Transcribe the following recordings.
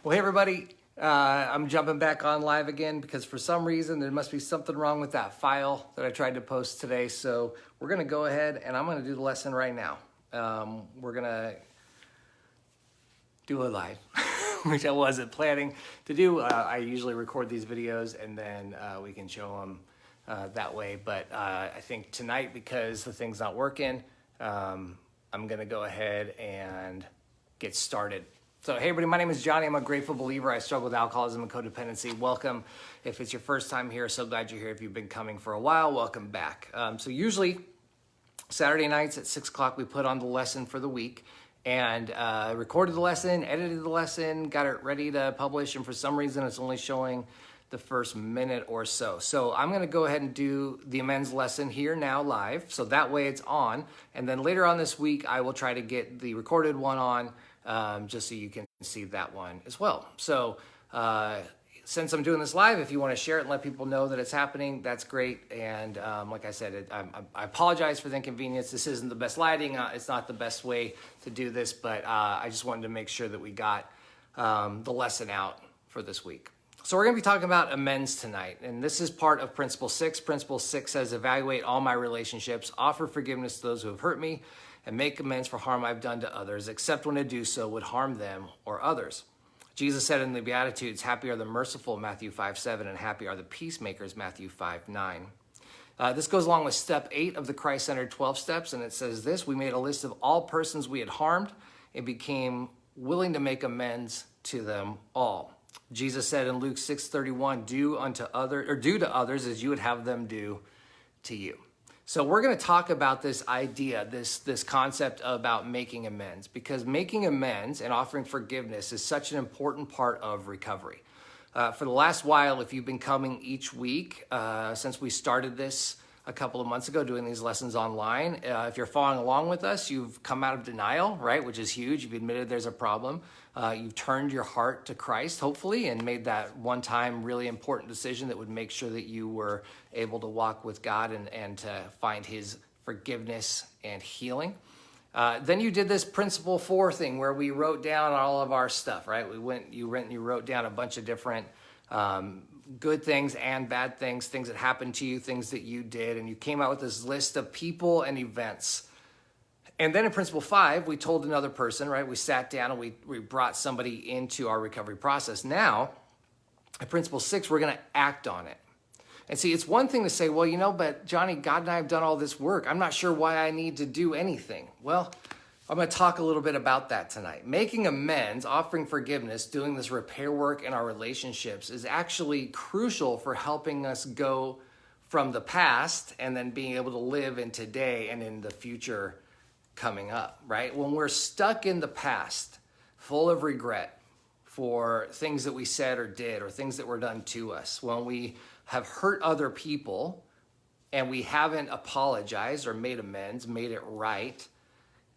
Well, hey everybody, I'm jumping back on live again because for some reason there must be something wrong with that file that I tried to post today. So we're gonna go ahead and I'm gonna do the lesson right now. We're gonna do it live, which I wasn't planning to do. I usually record these videos and then we can show them that way. But I think tonight, because the thing's not working, I'm gonna go ahead and get started. So, hey everybody, my name is Johnny. I'm a grateful believer. I struggle with alcoholism and codependency. Welcome. If it's your first time here, so glad you're here. If you've been coming for a while, welcome back. So usually Saturday nights at 6 o'clock, we put on the lesson for the week and recorded the lesson, edited the lesson, got it ready to publish. And for some reason, it's only showing the first minute or so. So I'm going to go ahead and do the amends lesson here now live. So that way it's on. And then later on this week, I will try to get the recorded one on just so you can see that one as well. So since I'm doing this live, if you want to share it and let people know that it's happening, that's great. And like I said, I apologize for the inconvenience. This isn't the best lighting. It's not the best way to do this, but I just wanted to make sure that we got the lesson out for this week. So we're going to be talking about amends tonight, and this is part of Principle 6. Principle 6 says, evaluate all my relationships, offer forgiveness to those who have hurt me, and make amends for harm I've done to others, except when to do so would harm them or others. Jesus said in the Beatitudes, happy are the merciful, Matthew 5:7, and happy are the peacemakers, Matthew 5:9. This goes along with step 8 of the Christ-centered 12 steps, and it says this: we made a list of all persons we had harmed and became willing to make amends to them all. Jesus said in Luke 6:31, do to others as you would have them do to you. So we're going to talk about this idea, this concept about making amends, because making amends and offering forgiveness is such an important part of recovery. For the last while, if you've been coming each week, since we started this a couple of months ago, doing these lessons online, if you're following along with us, you've come out of denial, right? Which is huge. You've admitted there's a problem. You've turned your heart to Christ, hopefully, and made that one-time really important decision that would make sure that you were able to walk with God and to find his forgiveness and healing. Then you did this principle 4 thing where we wrote down all of our stuff, right? You wrote down a bunch of different good things and bad things that happened to you, things that you did, and you came out with this list of people and events. And then in principle 5, we told another person, right? We sat down and we brought somebody into our recovery process. Now, at principle 6, we're going to act on it. And see, it's one thing to say, well, but Johnny, God and I have done all this work. I'm not sure why I need to do anything. Well, I'm going to talk a little bit about that tonight. Making amends, offering forgiveness, doing this repair work in our relationships is actually crucial for helping us go from the past and then being able to live in today and in the future coming up, right? When we're stuck in the past, full of regret for things that we said or did or things that were done to us, when we have hurt other people and we haven't apologized or made amends, made it right,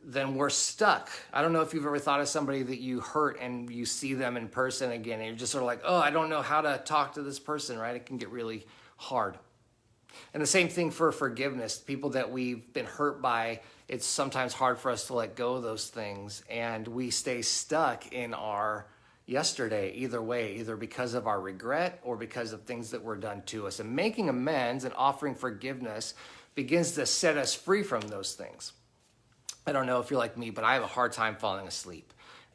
then we're stuck. I don't know if you've ever thought of somebody that you hurt and you see them in person again and you're just sort of like, oh, I don't know how to talk to this person, right? It can get really hard. And the same thing for forgiveness. People that we've been hurt by, it's sometimes hard for us to let go of those things, and we stay stuck in our yesterday either way, either because of our regret or because of things that were done to us. And making amends and offering forgiveness begins to set us free from those things. I don't know if you're like me, but I have a hard time falling asleep.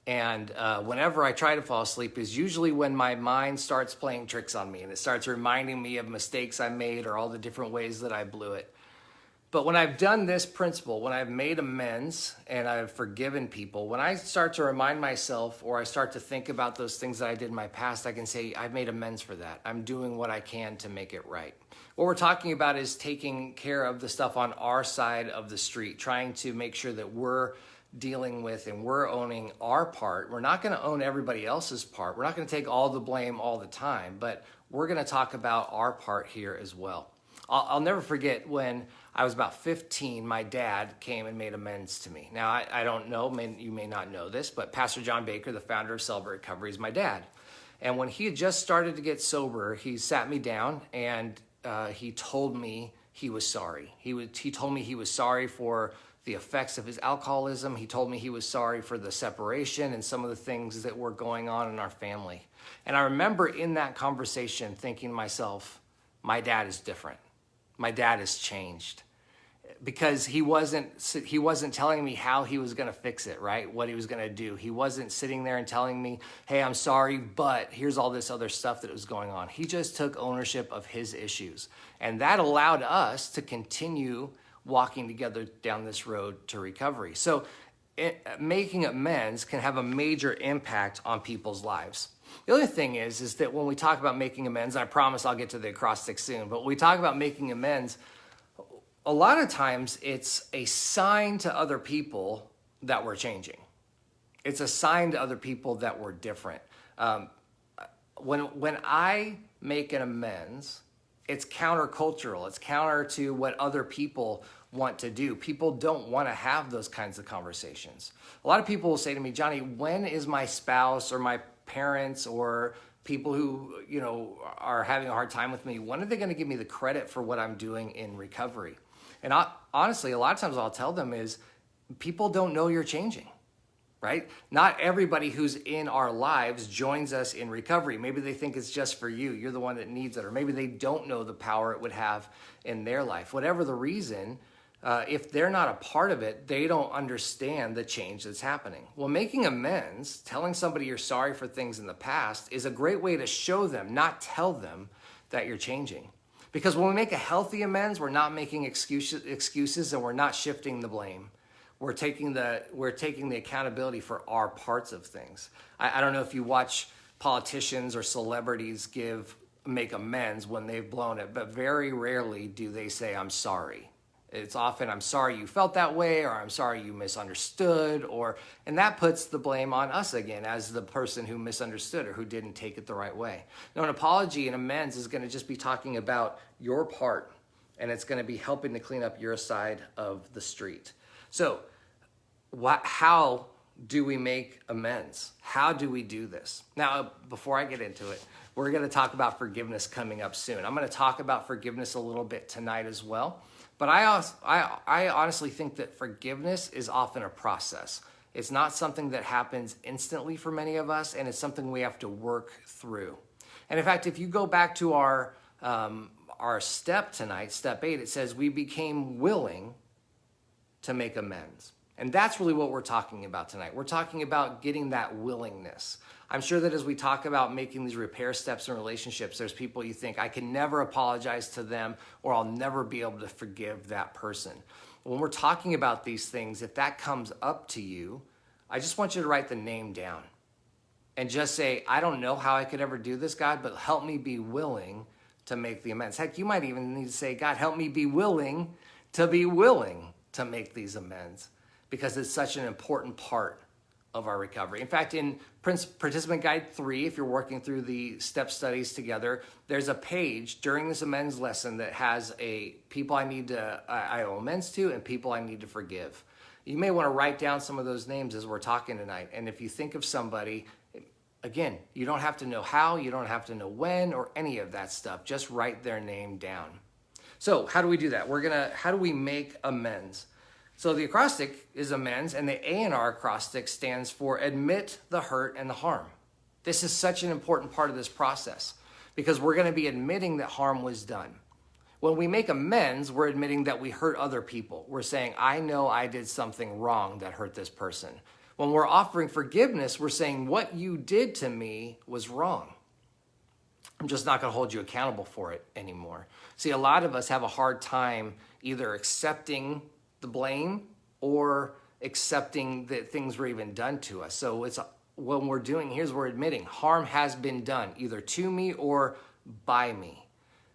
And whenever I try to fall asleep is usually when my mind starts playing tricks on me and it starts reminding me of mistakes I made or all the different ways that I blew it. But when I've done this principle, when I've made amends and I've forgiven people, when I start to remind myself or I start to think about those things that I did in my past, I can say, I've made amends for that. I'm doing what I can to make it right. What we're talking about is taking care of the stuff on our side of the street, trying to make sure that we're dealing with and we're owning our part. We're not going to own everybody else's part. We're not going to take all the blame all the time, but we're going to talk about our part here as well. I'll never forget when I was about 15, my dad came and made amends to me. Now, I don't know, you may not know this, but Pastor John Baker, the founder of Celebrate Recovery, is my dad. And when he had just started to get sober, he sat me down and he told me he was sorry. He told me he was sorry for the effects of his alcoholism. He told me he was sorry for the separation and some of the things that were going on in our family. And I remember in that conversation thinking to myself, my dad is different. My dad has changed. Because he wasn't telling me how he was going to fix it, right? What he was going to do. He wasn't sitting there and telling me, hey, I'm sorry, but here's all this other stuff that was going on. He just took ownership of his issues. And that allowed us to continue walking together down this road to recovery. So making amends can have a major impact on people's lives. The other thing is that when we talk about making amends, and I promise I'll get to the acrostic soon, but when we talk about making amends, a lot of times it's a sign to other people that we're changing. It's a sign to other people that we're different. When I make an amends, it's countercultural. It's counter to what other people want to do. People don't want to have those kinds of conversations. A lot of people will say to me, Johnny, when is my spouse or my parents or people who, are having a hard time with me, when are they going to give me the credit for what I'm doing in recovery? And honestly, a lot of times I'll tell them is people don't know you're changing, right? Not everybody who's in our lives joins us in recovery. Maybe they think it's just for you. You're the one that needs it. Or maybe they don't know the power it would have in their life. Whatever the reason, if they're not a part of it, they don't understand the change that's happening. Well, making amends, telling somebody you're sorry for things in the past is a great way to show them, not tell them that you're changing. Because when we make a healthy amends, we're not making excuses and we're not shifting the blame. We're taking the accountability for our parts of things. I don't know if you watch politicians or celebrities make amends when they've blown it, but very rarely do they say, I'm sorry. It's often, I'm sorry you felt that way, or I'm sorry you misunderstood, and that puts the blame on us again as the person who misunderstood or who didn't take it the right way. Now, an apology and amends is going to just be talking about your part, and it's going to be helping to clean up your side of the street. So, how do we make amends? How do we do this? Now, before I get into it, we're going to talk about forgiveness coming up soon. I'm going to talk about forgiveness a little bit tonight as well. But I honestly think that forgiveness is often a process. It's not something that happens instantly for many of us, and it's something we have to work through. And in fact, if you go back to our step tonight, step 8, it says we became willing to make amends. And that's really what we're talking about tonight. We're talking about getting that willingness. I'm sure that as we talk about making these repair steps in relationships, there's people you think, I can never apologize to them, or I'll never be able to forgive that person. When we're talking about these things, if that comes up to you, I just want you to write the name down and just say, I don't know how I could ever do this, God, but help me be willing to make the amends. Heck, you might even need to say, God, help me be willing to make these amends, because it's such an important part of our recovery. In fact, in Participant Guide 3, if you're working through the step studies together, there's a page during this amends lesson that has people I owe amends to and people I need to forgive. You may want to write down some of those names as we're talking tonight. And if you think of somebody, again, you don't have to know how, you don't have to know when, or any of that stuff. Just write their name down. So how do we do that? How do we make amends? So the acrostic is amends, and the A in our acrostic stands for admit the hurt and the harm. This is such an important part of this process because we're going to be admitting that harm was done. When we make amends, we're admitting that we hurt other people. We're saying, I know I did something wrong that hurt this person. When we're offering forgiveness, we're saying what you did to me was wrong. I'm just not going to hold you accountable for it anymore. See, a lot of us have a hard time either accepting the blame or accepting that things were even done to us. So it's what we're doing, we're admitting harm has been done either to me or by me.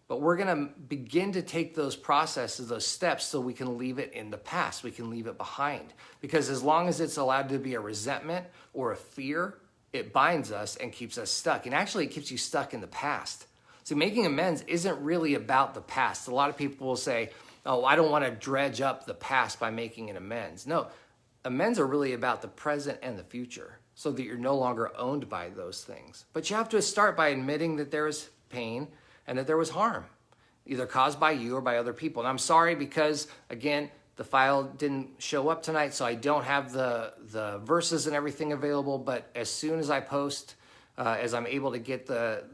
But we're going to begin to take those processes, those steps, so we can leave it in the past. We can leave it behind. Because as long as it's allowed to be a resentment or a fear, it binds us and keeps us stuck. And actually, it keeps you stuck in the past. So making amends isn't really about the past. A lot of people will say, oh, I don't want to dredge up the past by making an amends. No, amends are really about the present and the future so that you're no longer owned by those things. But you have to start by admitting that there was pain and that there was harm, either caused by you or by other people. And I'm sorry because, again, The file didn't show up tonight, so I don't have the verses and everything available, but as soon as I post, as I'm able to get the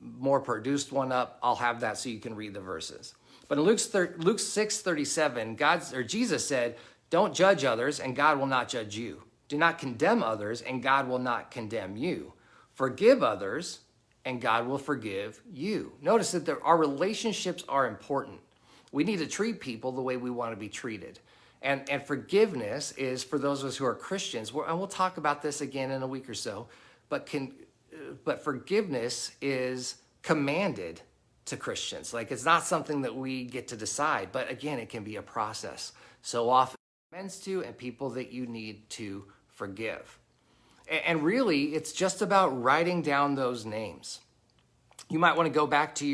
more produced one up, I'll have that so you can read the verses. But in Luke 6:37, Jesus said, "Don't judge others, and God will not judge you. Do not condemn others, and God will not condemn you. Forgive others, and God will forgive you." Notice that our relationships are important. We need to treat people the way we want to be treated. And forgiveness is for those of us who are Christians, and we'll talk about this again in a week or so, but forgiveness is commanded to Christians. Like, it's not something that we get to decide, but again, it can be a process. So often, amends to and people that you need to forgive. And really, it's just about writing down those names. You might want to go back to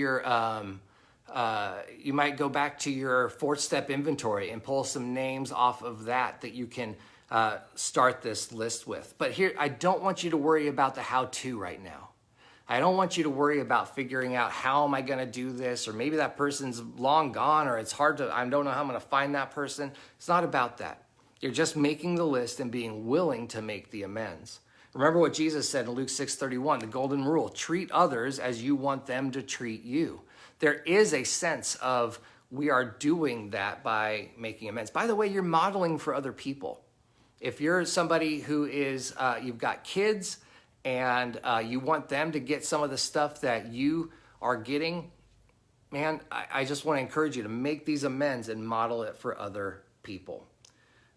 your fourth step inventory and pull some names off of that you can start this list with. But here, I don't want you to worry about the how-to right now. I don't want you to worry about figuring out how am I going to do this, or maybe that person's long gone, or it's hard to, I don't know how I'm going to find that person. It's not about that. You're just making the list and being willing to make the amends. Remember what Jesus said in Luke 6:31, the golden rule: treat others as you want them to treat you. There is a sense of we are doing that by making amends. By the way, you're modeling for other people. If you're somebody who is, you've got kids and you want them to get some of the stuff that you are getting, man, I just want to encourage you to make these amends and model it for other people.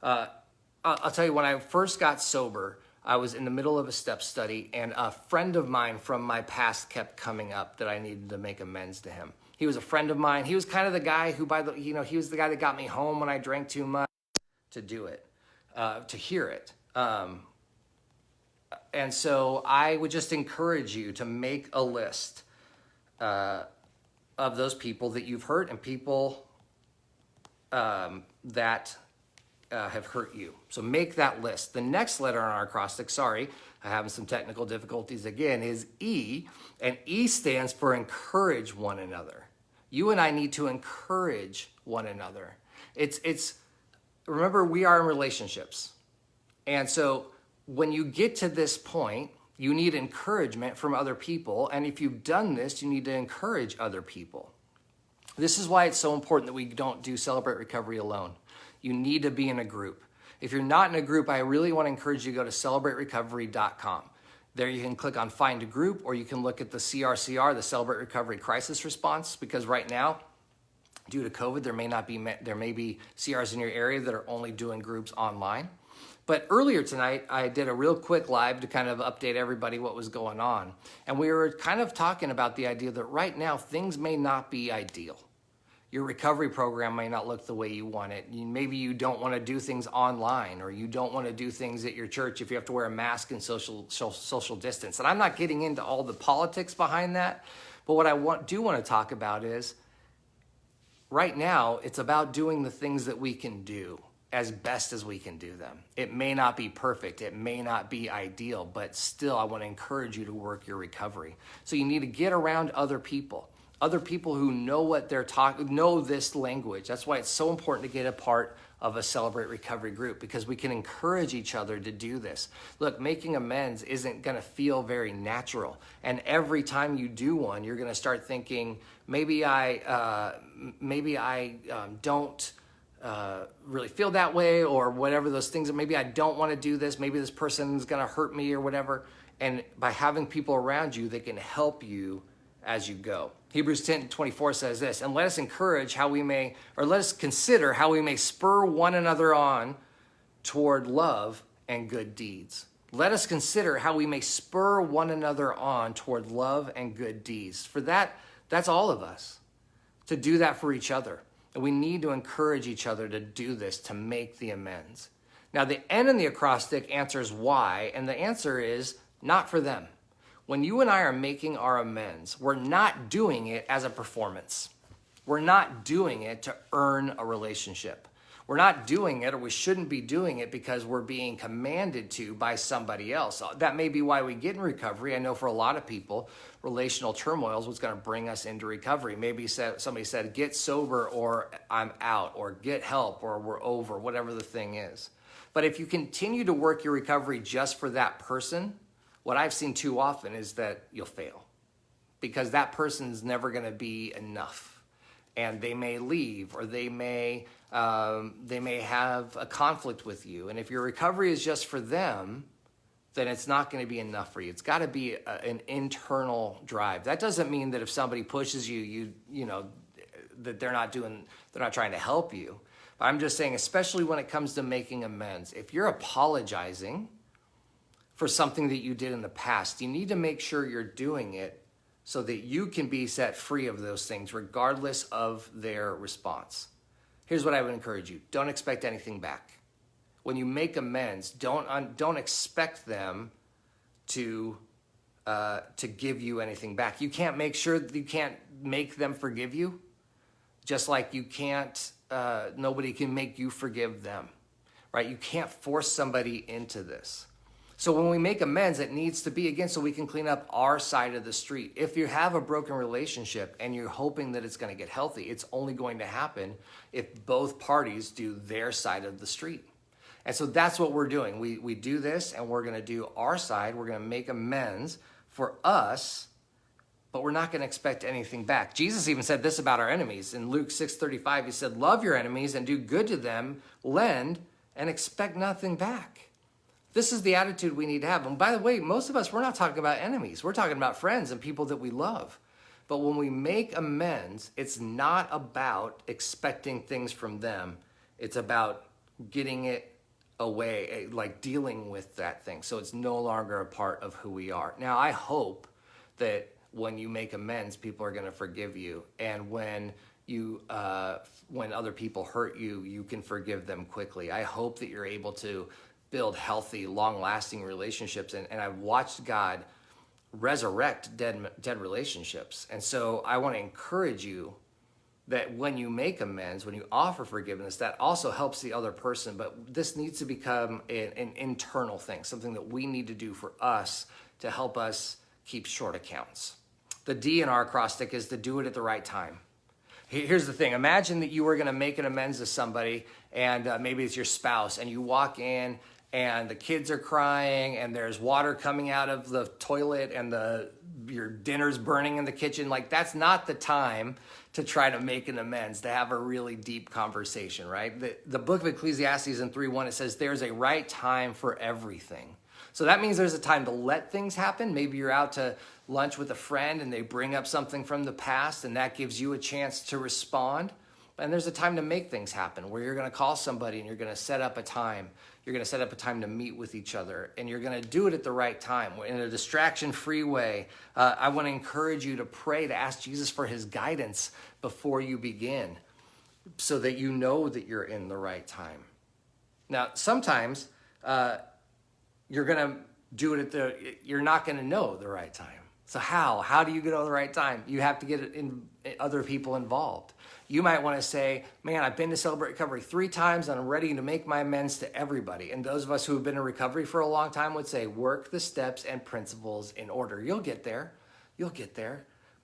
I'll tell you, when I first got sober, I was in the middle of a step study, and a friend of mine from my past kept coming up that I needed to make amends to him. He was a friend of mine. He was kind of the guy who, he was the guy that got me home when I drank too much to do it, to hear it. And so I would just encourage you to make a list of those people that you've hurt and people that have hurt you. So make that list. The next letter on our acrostic, sorry, I'm having some technical difficulties again, is E, and E stands for encourage one another. You and I need to encourage one another. Remember, we are in relationships. And so when you get to this point, you need encouragement from other people. And if you've done this, you need to encourage other people. This is why it's so important that we don't do Celebrate Recovery alone. You need to be in a group. If you're not in a group, I really want to encourage you to go to celebraterecovery.com. There you can click on Find a Group, or you can look at the CRCR, the Celebrate Recovery Crisis Response, because right now, due to COVID, there may be CRs in your area that are only doing groups online. But earlier tonight, I did a real quick live to kind of update everybody what was going on. And we were kind of talking about the idea that right now, things may not be ideal. Your recovery program may not look the way you want it. Maybe you don't want to do things online, or you don't want to do things at your church if you have to wear a mask and social distance. And I'm not getting into all the politics behind that, but what I do want to talk about is right now, it's about doing the things that we can do as best as we can do them. It may not be perfect. It may not be ideal, but still, I want to encourage you to work your recovery. So you need to get around other people who know what they're know this language. That's why it's so important to get a part of a Celebrate Recovery group, because we can encourage each other to do this. Look, making amends isn't going to feel very natural. And every time you do one, you're going to start thinking, maybe I don't really feel that way, or whatever those things are. Maybe I don't want to do this. Maybe this person's going to hurt me or whatever. And by having people around you, they can help you as you go. Hebrews 10:24 says this, and let us consider how we may spur one another on toward love and good deeds. Let us consider how we may spur one another on toward love and good deeds. For that's all of us, to do that for each other. And we need to encourage each other to do this, to make the amends. Now, the N in the acrostic answers why, and the answer is not for them. When you and I are making our amends, we're not doing it as a performance. We're not doing it to earn a relationship. We're not doing it, or we shouldn't be doing it because we're being commanded to by somebody else. That may be why we get in recovery. I know for a lot of people, relational turmoil is what's going to bring us into recovery. Maybe somebody said, get sober or I'm out, or get help or we're over, whatever the thing is. But if you continue to work your recovery just for that person, what I've seen too often is that you'll fail, because that person's never going to be enough, and they may leave, or they may have a conflict with you. And if your recovery is just for them, then it's not going to be enough for you. It's got to be an internal drive. That doesn't mean that if somebody pushes you, that they're not trying to help you. But I'm just saying, especially when it comes to making amends, if you're apologizing for something that you did in the past, you need to make sure you're doing it so that you can be set free of those things, regardless of their response. Here's what I would encourage you. Don't expect anything back. When you make amends, don't expect them to give you anything back. You can't make them forgive you, just like you can't, nobody can make you forgive them, right? You can't force somebody into this. So when we make amends, it needs to be, again, so we can clean up our side of the street. If you have a broken relationship and you're hoping that it's going to get healthy, it's only going to happen if both parties do their side of the street. And so that's what we're doing. We do this, and we're going to do our side. We're going to make amends for us, but we're not going to expect anything back. Jesus even said this about our enemies. In Luke 6:35, he said, love your enemies and do good to them, lend, and expect nothing back. This is the attitude we need to have. And by the way, most of us, we're not talking about enemies. We're talking about friends and people that we love. But when we make amends, it's not about expecting things from them. It's about getting it away, like dealing with that thing. So it's no longer a part of who we are. Now, I hope that when you make amends, people are going to forgive you. And when other people hurt you, you can forgive them quickly. I hope that you're able to build healthy, long-lasting relationships. And I've watched God resurrect dead relationships. And so I want to encourage you that when you make amends, when you offer forgiveness, that also helps the other person. But this needs to become an internal thing, something that we need to do for us to help us keep short accounts. The D in our acrostic is to do it at the right time. Here's the thing. Imagine that you were going to make an amends to somebody, and maybe it's your spouse, and you walk in and the kids are crying and there's water coming out of the toilet and your dinner's burning in the kitchen. Like, that's not the time to try to make an amends, to have a really deep conversation, right? The book of Ecclesiastes in 3:1, it says there's a right time for everything. So that means there's a time to let things happen. Maybe you're out to lunch with a friend and they bring up something from the past, and that gives you a chance to respond. And there's a time to make things happen, where you're going to call somebody and you're going to set up a time. You're going to set up a time to meet with each other, and you're going to do it at the right time in a distraction-free way. I want to encourage you to pray, to ask Jesus for his guidance before you begin, so that you know that you're in the right time. Now, sometimes you're going to do it you're not going to know the right time. So how do you get on the right time? You have to get other people involved. You might want to say, man, I've been to Celebrate Recovery 3 times and I'm ready to make my amends to everybody. And those of us who have been in recovery for a long time would say, work the steps and principles in order. You'll get there.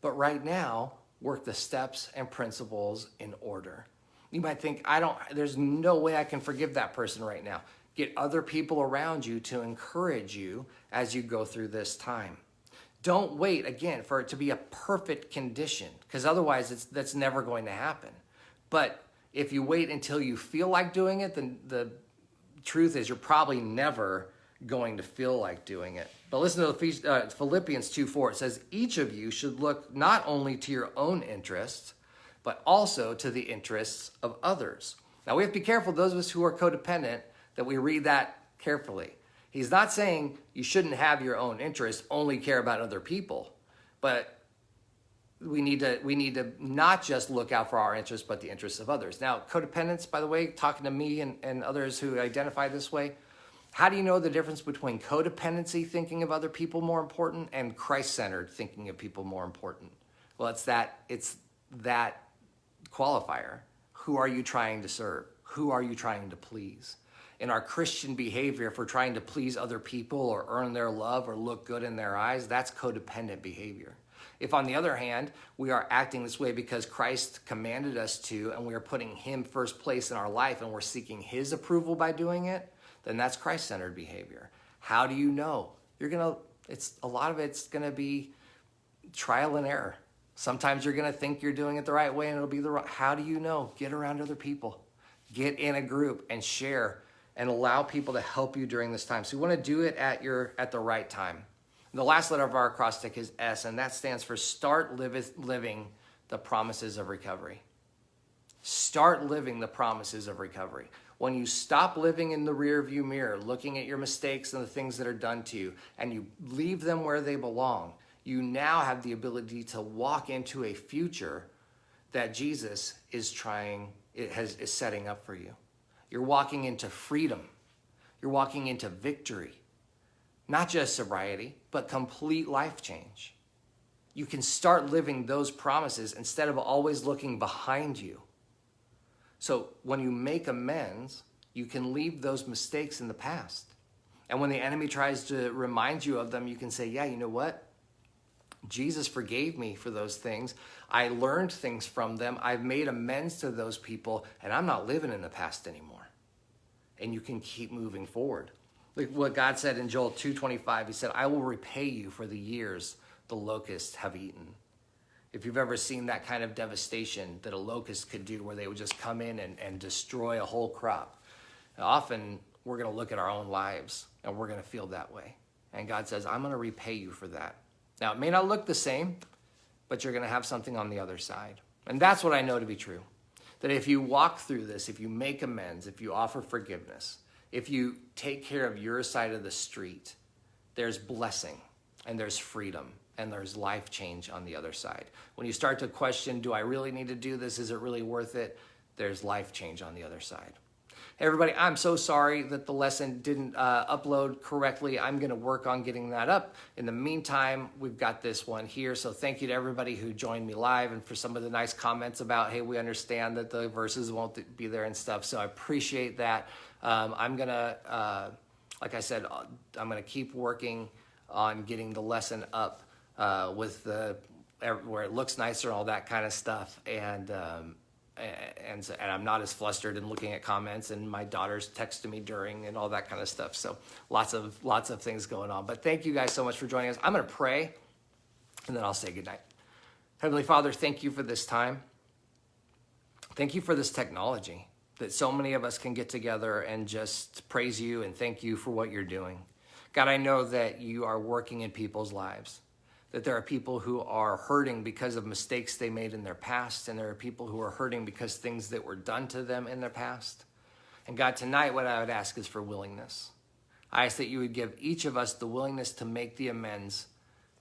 But right now, work the steps and principles in order. You might think, there's no way I can forgive that person right now. Get other people around you to encourage you as you go through this time. Don't wait, again, for it to be a perfect condition, because otherwise that's never going to happen. But if you wait until you feel like doing it, then the truth is you're probably never going to feel like doing it. But listen to Philippians 2:4. It says, each of you should look not only to your own interests, but also to the interests of others. Now, we have to be careful, those of us who are codependent, that we read that carefully. He's not saying you shouldn't have your own interests, only care about other people. But we need to not just look out for our interests, but the interests of others. Now, codependence, by the way, talking to me and others who identify this way, how do you know the difference between codependency, thinking of other people more important, and Christ-centered, thinking of people more important? Well, it's that qualifier. Who are you trying to serve? Who are you trying to please? In our Christian behavior, if we're trying to please other people or earn their love or look good in their eyes, that's codependent behavior. If, on the other hand, we are acting this way because Christ commanded us to, and we are putting him first place in our life and we're seeking his approval by doing it, then that's Christ-centered behavior. How do you know? A lot of it's gonna be trial and error. Sometimes you're gonna think you're doing it the right way and it'll be the wrong. How do you know? Get around other people. Get in a group and share and allow people to help you during this time. So you want to do it at the right time. The last letter of our acrostic is S, and that stands for start living the promises of recovery. Start living the promises of recovery. When you stop living in the rearview mirror, looking at your mistakes and the things that are done to you, and you leave them where they belong, you now have the ability to walk into a future that Jesus is setting up for you. You're walking into freedom. You're walking into victory. Not just sobriety, but complete life change. You can start living those promises instead of always looking behind you. So when you make amends, you can leave those mistakes in the past. And when the enemy tries to remind you of them, you can say, yeah, you know what? Jesus forgave me for those things. I learned things from them. I've made amends to those people, and I'm not living in the past anymore. And you can keep moving forward. Like what God said in Joel 2:25, he said, I will repay you for the years the locusts have eaten. If you've ever seen that kind of devastation that a locust could do, where they would just come in and destroy a whole crop, often we're going to look at our own lives and we're going to feel that way. And God says, I'm going to repay you for that. Now, it may not look the same, but you're going to have something on the other side. And that's what I know to be true. That if you walk through this, if you make amends, if you offer forgiveness, if you take care of your side of the street, there's blessing and there's freedom and there's life change on the other side. When you start to question, do I really need to do this? Is it really worth it? There's life change on the other side. Hey everybody, I'm so sorry that the lesson didn't upload correctly. I'm going to work on getting that up. In the meantime, we've got this one here. So thank you to everybody who joined me live and for some of the nice comments about, hey, we understand that the verses won't be there and stuff. So I appreciate that. I'm going to, like I said, I'm going to keep working on getting the lesson up with where it looks nicer and all that kind of stuff. And I'm not as flustered and looking at comments, and my daughter's texting me during and all that kind of stuff. So lots of things going on. But thank you guys so much for joining us. I'm going to pray, and then I'll say goodnight. Heavenly Father, thank you for this time. Thank you for this technology that so many of us can get together and just praise you and thank you for what you're doing. God, I know that you are working in people's lives, that there are people who are hurting because of mistakes they made in their past, and there are people who are hurting because things that were done to them in their past. And God, tonight what I would ask is for willingness. I ask that you would give each of us the willingness to make the amends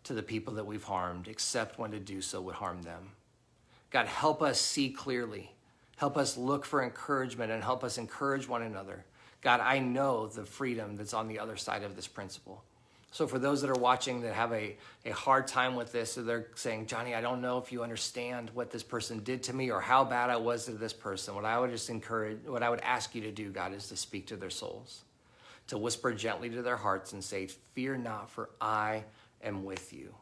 to the people that we've harmed, except when to do so would harm them. God, help us see clearly. Help us look for encouragement and help us encourage one another. God, I know the freedom that's on the other side of this principle. So for those that are watching that have a hard time with this, or they're saying, Johnny, I don't know if you understand what this person did to me or how bad I was to this person. What I would ask you to do, God, is to speak to their souls, to whisper gently to their hearts and say, fear not, for I am with you.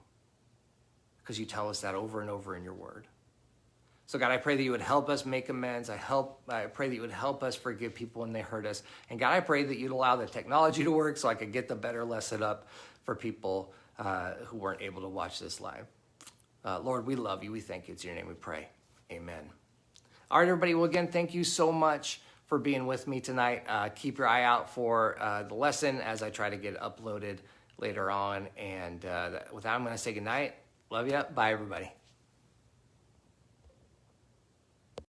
Because you tell us that over and over in your word. So God, I pray that you would help us make amends. I pray that you would help us forgive people when they hurt us. And God, I pray that you'd allow the technology to work so I could get the better lesson up for people who weren't able to watch this live. Lord, we love you. We thank you. It's in your name we pray. Amen. All right, everybody. Well, again, thank you so much for being with me tonight. Keep your eye out for the lesson as I try to get it uploaded later on. And with that, I'm going to say goodnight. Love you. Bye, everybody.